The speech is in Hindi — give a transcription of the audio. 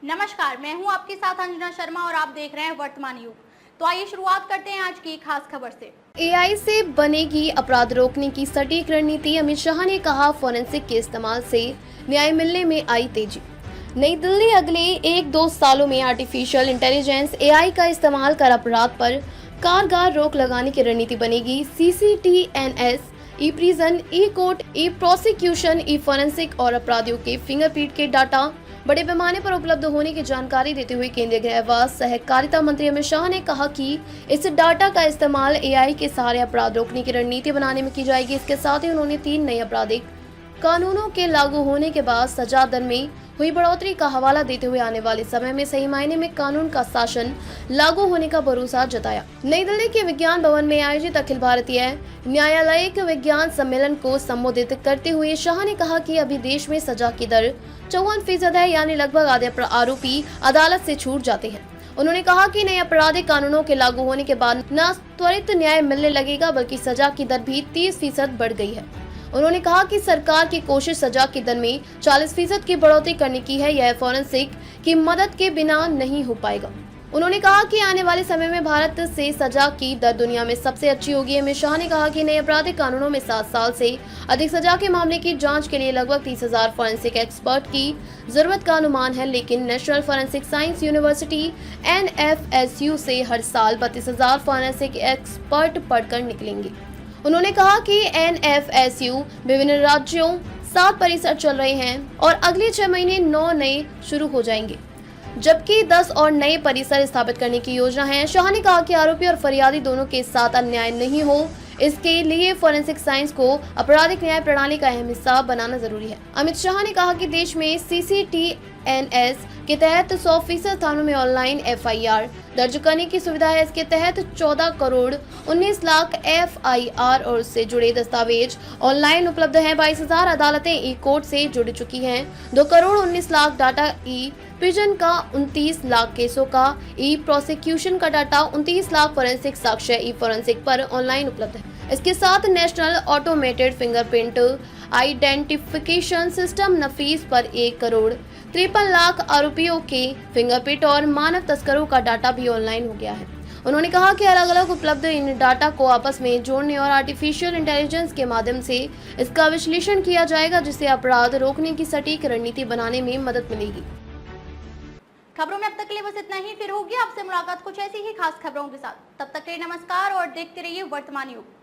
नमस्कार, मैं हूं आपके साथ अंजना शर्मा और आप देख रहे हैं वर्तमान युग। तो आइए शुरुआत करते हैं आज की खास खबर से। एआई से बनेगी अपराध रोकने की सटीक रणनीति। अमित शाह ने कहा, फोरेंसिक के इस्तेमाल से न्याय मिलने में आई तेजी। नई दिल्ली, अगले 1-2 सालों में आर्टिफिशियल इंटेलिजेंस एआई का इस्तेमाल कर अपराध पर कारगर रोक लगाने की रणनीति बनेगी। सीसीटीएनएस, ई प्रिजन, ई कोर्ट, ई प्रोसिक्यूशन, ई फोरेंसिक और अपराधियों के फिंगरप्रिंट के डाटा बड़े पैमाने पर उपलब्ध होने की जानकारी देते हुए केंद्रीय गृह व सहकारिता मंत्री अमित शाह ने कहा कि इस डाटा का इस्तेमाल एआई के सहारे अपराध रोकने की रणनीति बनाने में की जाएगी। इसके साथ ही उन्होंने 3 नए आपराधिक कानूनों के लागू होने के बाद सजा दर में हुई बढ़ोतरी का हवाला देते हुए आने वाले समय में सही मायने में कानून का शासन लागू होने का भरोसा जताया। नई दिल्ली के विज्ञान भवन में आयोजित अखिल भारतीय न्यायालयिक विज्ञान सम्मेलन को संबोधित करते हुए शाह ने कहा कि अभी देश में सजा की दर 54% है, यानी लगभग आधे आरोपी अदालत से छूट जाते हैं। उन्होंने कहा कि नए आपराधिक कानूनों के लागू होने के बाद न त्वरित न्याय मिलने लगेगा बल्कि सजा की दर भी 30% बढ़ गई है। उन्होंने कहा कि सरकार की कोशिश सजा की दर में 40% की बढ़ोतरी करने की है। यह फोरेंसिक की मदद के बिना नहीं हो पाएगा। उन्होंने कहा कि आने वाले समय में भारत से सजा की दर दुनिया में सबसे अच्छी होगी। अमित शाह ने कहा कि नए आपराधिक कानूनों में 7 साल से अधिक सजा के मामले की जांच के लिए लगभग 30,000 फोरेंसिक एक्सपर्ट की जरूरत का अनुमान है, लेकिन national forensic science university NFSU से हर साल 32,000 फोरेंसिक एक्सपर्ट पढ़कर निकलेंगे। उन्होंने कहा कि NFSU विभिन्न राज्यों 7 परिसर चल रहे हैं और अगले 6 महीने 9 नए शुरू हो जाएंगे, जबकि 10 और नए परिसर स्थापित करने की योजना है। शाह ने कहा कि आरोपी और फरियादी दोनों के साथ अन्याय नहीं हो, इसके लिए फोरेंसिक साइंस को आपराधिक न्याय प्रणाली का अहम हिस्सा बनाना जरूरी है। अमित शाह ने कहा कि देश में CCTNS के तहत 100% थानों में ऑनलाइन FIR दर्ज करने की सुविधा है। इसके तहत 14 करोड़ 19 लाख FIR और उससे जुड़े दस्तावेज ऑनलाइन उपलब्ध हैं। 22,000 अदालतें ई कोर्ट से जुड़ चुकी हैं। 2 crore 19 lakh data e prison का, 29 लाख केसों का ई प्रोसिक्यूशन का डाटा, 29 लाख फोरेंसिक साक्ष्य ई फोरेंसिक पर ऑनलाइन उपलब्ध है। इसके साथ national automated fingerprint identification system NAFIS पर 1 करोड़ 53 लाख आरोपियों के फिंगरप्रिंट और मानव तस्करों का डाटा भी ऑनलाइन हो गया है। उन्होंने कहा कि अलग अलग उपलब्ध इन डाटा को आपस में जोड़ने और आर्टिफिशियल इंटेलिजेंस के माध्यम से इसका विश्लेषण किया जाएगा, जिससे अपराध रोकने की सटीक रणनीति बनाने में मदद मिलेगी। खबरों में अब तक के लिए बस इतना ही। फिर होगी आपसे मुलाकात कुछ ऐसी ही खास खबरों के साथ। तब तक के लिए नमस्कार और देखते रहिए वर्तमान युग।